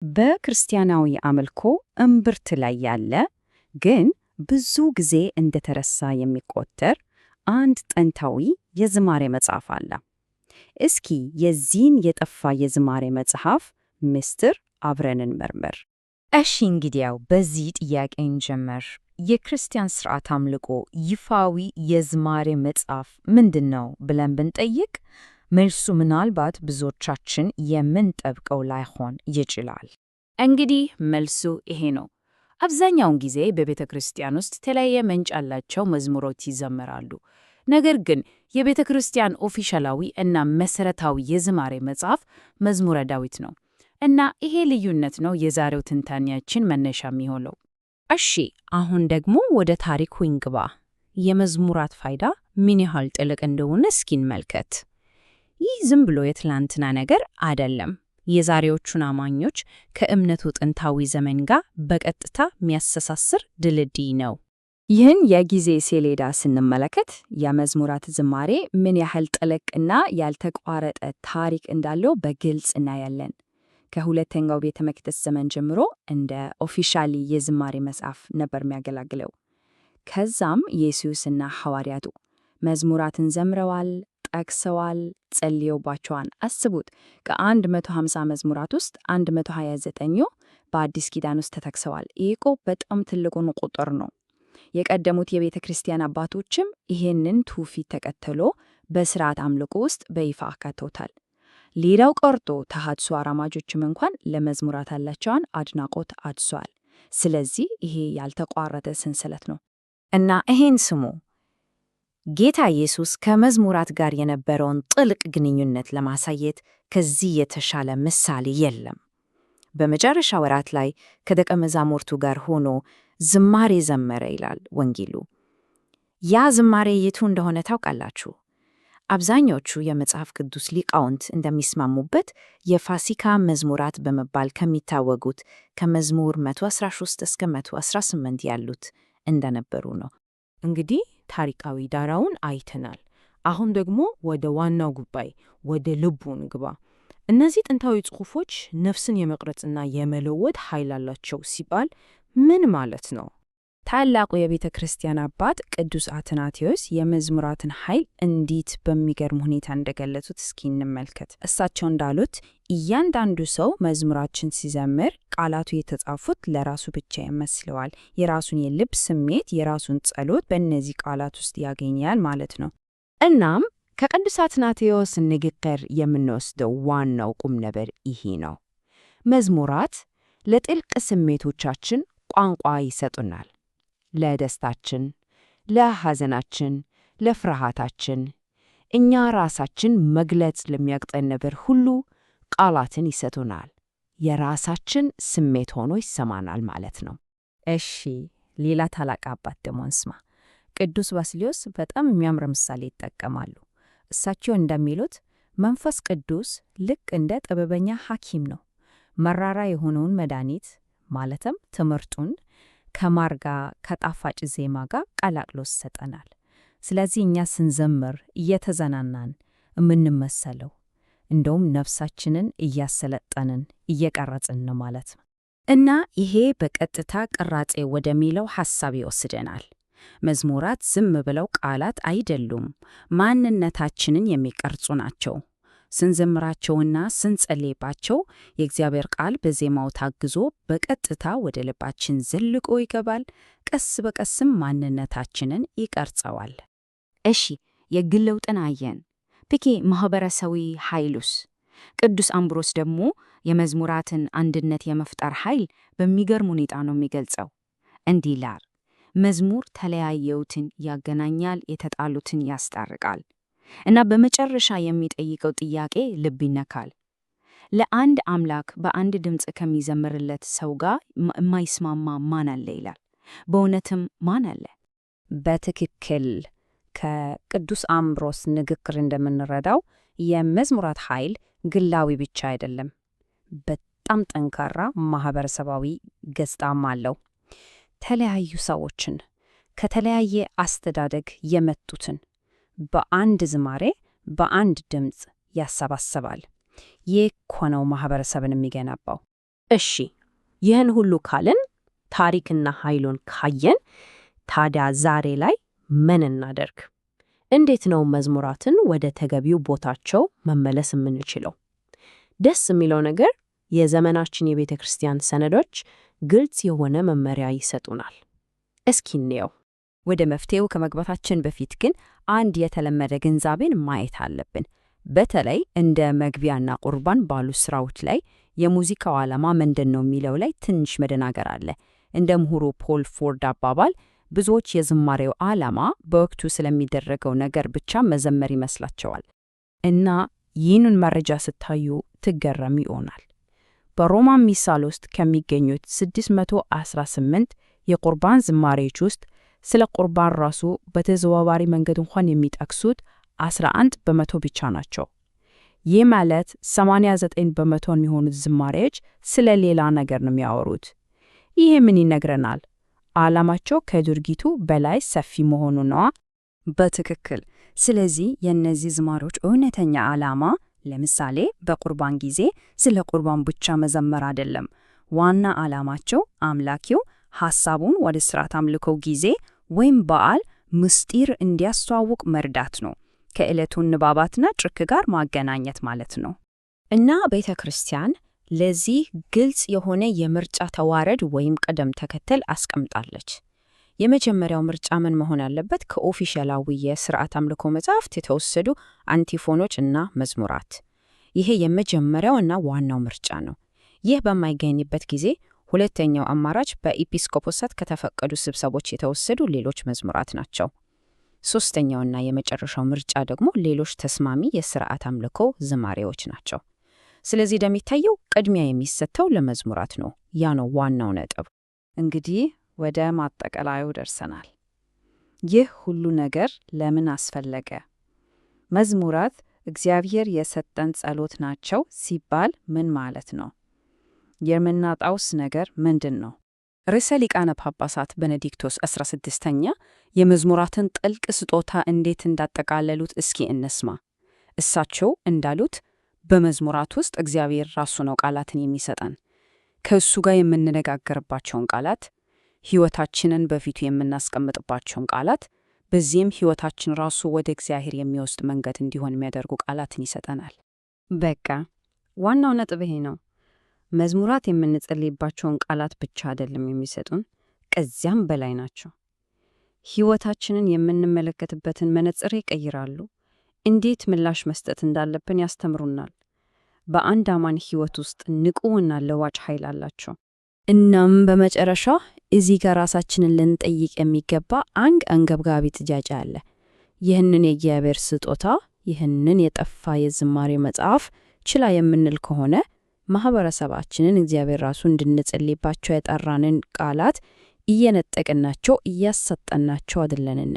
በክርስቲያናዊ አምልኮ እምብርት ላይ ያለ ግን ብዙ ጊዜ እንደተረሳ የሚቆጠር አንድ ጥንታዊ የዝማሬ መጽሐፍ አለ። እስኪ የዚህን የጠፋ የዝማሬ መጽሐፍ ምስጢር አብረን እንመርምር። እሺ እንግዲያው በዚህ ጥያቄ እንጀምር። የክርስቲያን ሥርዓት አምልኮ ይፋዊ የዝማሬ መጽሐፍ ምንድን ነው ብለን ብንጠይቅ መልሱ ምናልባት ብዙዎቻችን የምንጠብቀው ላይሆን ይችላል። እንግዲህ መልሱ ይሄ ነው። አብዛኛውን ጊዜ በቤተ ክርስቲያን ውስጥ የተለያየ ምንጭ ያላቸው መዝሙሮች ይዘመራሉ። ነገር ግን የቤተ ክርስቲያን ኦፊሻላዊ እና መሠረታዊ የዝማሬ መጽሐፍ መዝሙረ ዳዊት ነው። እና ይሄ ልዩነት ነው የዛሬው ትንታኔያችን መነሻ የሚሆነው። እሺ አሁን ደግሞ ወደ ታሪኩ እንግባ። የመዝሙራት ፋይዳ ምን ያህል ጥልቅ እንደሆነ እስኪ እንመልከት። ይህ ዝም ብሎ የትላንትና ነገር አይደለም። የዛሬዎቹን አማኞች ከእምነቱ ጥንታዊ ዘመን ጋር በቀጥታ የሚያስተሳስር ድልድይ ነው። ይህን የጊዜ ሰሌዳ ስንመለከት የመዝሙራት ዝማሬ ምን ያህል ጥልቅ እና ያልተቋረጠ ታሪክ እንዳለው በግልጽ እናያለን። ከሁለተኛው ቤተ መቅደስ ዘመን ጀምሮ እንደ ኦፊሻሊ የዝማሬ መጽሐፍ ነበር የሚያገለግለው። ከዛም ኢየሱስና ሐዋርያቱ መዝሙራትን ዘምረዋል፣ ጠቅሰዋል፣ ጸልየውባቸዋል። አስቡት፣ ከ150 መዝሙራት ውስጥ 129ኙ በአዲስ ኪዳን ውስጥ ተጠቅሰዋል። ይህ እኮ በጣም ትልቁን ቁጥር ነው። የቀደሙት የቤተ ክርስቲያን አባቶችም ይህንን ትውፊት ተከትሎ በሥርዓት አምልኮ ውስጥ በይፋ አካተውታል። ሌላው ቀርቶ ተሐድሶ አራማጆችም እንኳን ለመዝሙራት ያላቸውን አድናቆት አድሷል። ስለዚህ ይሄ ያልተቋረጠ ሰንሰለት ነው። እና ይሄን ስሙ፣ ጌታ ኢየሱስ ከመዝሙራት ጋር የነበረውን ጥልቅ ግንኙነት ለማሳየት ከዚህ የተሻለ ምሳሌ የለም። በመጨረሻ ወራት ላይ ከደቀ መዛሙርቱ ጋር ሆኖ ዝማሬ ዘመረ ይላል ወንጌሉ። ያ ዝማሬ የቱ እንደሆነ ታውቃላችሁ? አብዛኞቹ የመጽሐፍ ቅዱስ ሊቃውንት እንደሚስማሙበት የፋሲካ መዝሙራት በመባል ከሚታወቁት ከመዝሙር 113 እስከ 118 ያሉት እንደነበሩ ነው። እንግዲህ ታሪካዊ ዳራውን አይተናል። አሁን ደግሞ ወደ ዋናው ጉባኤ ወደ ልቡ እንግባ። እነዚህ ጥንታዊ ጽሑፎች ነፍስን የመቅረጽና የመለወጥ ኃይል አላቸው ሲባል ምን ማለት ነው? ታላቁ የቤተ ክርስቲያን አባት ቅዱስ አትናቴዎስ የመዝሙራትን ኃይል እንዴት በሚገርም ሁኔታ እንደገለጹት እስኪ እንመልከት። እሳቸው እንዳሉት እያንዳንዱ ሰው መዝሙራችን ሲዘምር ቃላቱ የተጻፉት ለራሱ ብቻ ይመስለዋል። የራሱን የልብ ስሜት፣ የራሱን ጸሎት በእነዚህ ቃላት ውስጥ ያገኛል ማለት ነው። እናም ከቅዱስ አትናቴዎስ ንግግር የምንወስደው ዋናው ቁም ነገር ይሄ ነው። መዝሙራት ለጥልቅ ስሜቶቻችን ቋንቋ ይሰጡናል። ለደስታችን፣ ለሐዘናችን፣ ለፍርሃታችን እኛ ራሳችን መግለጽ ለሚያቅተን ነገር ሁሉ ቃላትን ይሰጡናል። የራሳችን ስሜት ሆኖ ይሰማናል ማለት ነው። እሺ፣ ሌላ ታላቅ አባት ደግሞ እንስማ። ቅዱስ ባስልዮስ በጣም የሚያምር ምሳሌ ይጠቀማሉ። እሳቸው እንደሚሉት መንፈስ ቅዱስ ልክ እንደ ጥበበኛ ሐኪም ነው። መራራ የሆነውን መድኃኒት ማለትም ትምህርቱን ከማር ጋር ከጣፋጭ ዜማ ጋር ቀላቅሎ ይሰጠናል። ስለዚህ እኛ ስንዘምር እየተዘናናን የምንመሰለው እንደውም ነፍሳችንን እያሰለጠንን እየቀረጽን ነው ማለት ነው። እና ይሄ በቀጥታ ቅራጼ ወደሚለው ሐሳብ ይወስደናል። መዝሙራት ዝም ብለው ቃላት አይደሉም፣ ማንነታችንን የሚቀርጹ ናቸው። ስንዘምራቸውና ስንጸልይባቸው የእግዚአብሔር ቃል በዜማው ታግዞ በቀጥታ ወደ ልባችን ዘልቆ ይገባል። ቀስ በቀስም ማንነታችንን ይቀርጸዋል። እሺ፣ የግል ለውጥን አየን። ፒኬ ማኅበረሰባዊ ኃይሉስ? ቅዱስ አምብሮስ ደግሞ የመዝሙራትን አንድነት የመፍጠር ኃይል በሚገርም ሁኔታ ነው የሚገልጸው። እንዲህ ይላል፣ መዝሙር ተለያዩትን ያገናኛል፣ የተጣሉትን ያስታርቃል። እና በመጨረሻ የሚጠይቀው ጥያቄ ልብ ይነካል። ለአንድ አምላክ በአንድ ድምፅ ከሚዘምርለት ሰው ጋር የማይስማማ ማን አለ ይላል። በእውነትም ማን አለ? በትክክል ከቅዱስ አምብሮስ ንግግር እንደምንረዳው የመዝሙራት ኃይል ግላዊ ብቻ አይደለም፣ በጣም ጠንካራ ማህበረሰባዊ ገጽታም አለው። ተለያዩ ሰዎችን ከተለያየ አስተዳደግ የመጡትን በአንድ ዝማሬ በአንድ ድምፅ ያሰባስባል። ይህ እኮ ነው ማህበረሰብን የሚገነባው። እሺ፣ ይህን ሁሉ ካልን ታሪክና ኃይሉን ካየን ታዲያ ዛሬ ላይ ምን እናደርግ? እንዴት ነው መዝሙራትን ወደ ተገቢው ቦታቸው መመለስ የምንችለው? ደስ የሚለው ነገር የዘመናችን የቤተ ክርስቲያን ሰነዶች ግልጽ የሆነ መመሪያ ይሰጡናል። እስኪ እንየው። ወደ መፍትሄው ከመግባታችን በፊት ግን አንድ የተለመደ ግንዛቤን ማየት አለብን። በተለይ እንደ መግቢያና ቁርባን ባሉ ስራዎች ላይ የሙዚቃው ዓላማ ምንድን ነው የሚለው ላይ ትንሽ መደናገር አለ። እንደ ምሁሩ ፖል ፎርድ አባባል ብዙዎች የዝማሬው ዓላማ በወቅቱ ስለሚደረገው ነገር ብቻ መዘመር ይመስላቸዋል እና ይህንን መረጃ ስታዩ ትገረሙ ይሆናል። በሮማ ሚሳል ውስጥ ከሚገኙት 618 የቁርባን ዝማሬዎች ውስጥ ስለ ቁርባን ራሱ በተዘዋዋሪ መንገድ እንኳን የሚጠቅሱት 11 በመቶ ብቻ ናቸው። ይህ ማለት 89 በመቶ የሚሆኑት ዝማሬዎች ስለ ሌላ ነገር ነው የሚያወሩት። ይሄ ምን ይነግረናል? ዓላማቸው ከድርጊቱ በላይ ሰፊ መሆኑ ነዋ። በትክክል። ስለዚህ የእነዚህ ዝማሬዎች እውነተኛ ዓላማ ለምሳሌ በቁርባን ጊዜ ስለ ቁርባን ብቻ መዘመር አይደለም። ዋና ዓላማቸው አምላኪው ሐሳቡን ወደ ሥርዓት አምልኮ ጊዜ ወይም በዓል ምስጢር እንዲያስተዋውቅ መርዳት ነው። ከዕለቱን ንባባትና ጭክ ጋር ማገናኘት ማለት ነው። እና ቤተ ክርስቲያን ለዚህ ግልጽ የሆነ የምርጫ ተዋረድ ወይም ቅደም ተከተል አስቀምጣለች። የመጀመሪያው ምርጫ ምን መሆን አለበት? ከኦፊሻላዊ የሥርዓት አምልኮ መጻሕፍት የተወሰዱ አንቲፎኖች እና መዝሙራት። ይሄ የመጀመሪያው እና ዋናው ምርጫ ነው። ይህ በማይገኝበት ጊዜ ሁለተኛው አማራጭ በኤጲስቆጶሳት ከተፈቀዱ ስብሰቦች የተወሰዱ ሌሎች መዝሙራት ናቸው። ሶስተኛውና የመጨረሻው ምርጫ ደግሞ ሌሎች ተስማሚ የሥርዓት አምልኮ ዝማሬዎች ናቸው። ስለዚህ እንደሚታየው ቅድሚያ የሚሰጠው ለመዝሙራት ነው። ያ ነው ዋናው ነጥብ። እንግዲህ ወደ ማጠቃለያው ደርሰናል። ይህ ሁሉ ነገር ለምን አስፈለገ? መዝሙራት እግዚአብሔር የሰጠን ጸሎት ናቸው ሲባል ምን ማለት ነው? የምናጣውስ ነገር ምንድን ነው? ርዕሰ ሊቃነ ጳጳሳት ቤኔዲክቶስ 16ኛ የመዝሙራትን ጥልቅ ስጦታ እንዴት እንዳጠቃለሉት እስኪ እንስማ። እሳቸው እንዳሉት በመዝሙራት ውስጥ እግዚአብሔር ራሱ ነው ቃላትን የሚሰጠን። ከእሱ ጋር የምንነጋገርባቸውን ቃላት፣ ሕይወታችንን በፊቱ የምናስቀምጥባቸውን ቃላት፣ በዚህም ሕይወታችን ራሱ ወደ እግዚአብሔር የሚወስድ መንገድ እንዲሆን የሚያደርጉ ቃላትን ይሰጠናል። በቃ ዋናው ነጥብ ይሄ ነው። መዝሙራት የምንጸልይባቸውን ቃላት ብቻ አይደለም የሚሰጡን፣ ከዚያም በላይ ናቸው። ሕይወታችንን የምንመለከትበትን መነጽር ይቀይራሉ። እንዴት ምላሽ መስጠት እንዳለብን ያስተምሩናል። በአንድ አማኝ ሕይወት ውስጥ ንቁና ለዋጭ ኃይል አላቸው። እናም በመጨረሻ እዚህ ጋር ራሳችንን ልንጠይቅ የሚገባ አንድ አንገብጋቢ ጥያቄ አለ። ይህንን የእግዚአብሔር ስጦታ፣ ይህንን የጠፋ የዝማሬ መጽሐፍ ችላ የምንል ከሆነ ማህበረሰባችንን እግዚአብሔር ራሱ እንድንጸልይባቸው የጠራንን ቃላት እየነጠቅናቸው እያሰጠናቸው አይደለንን?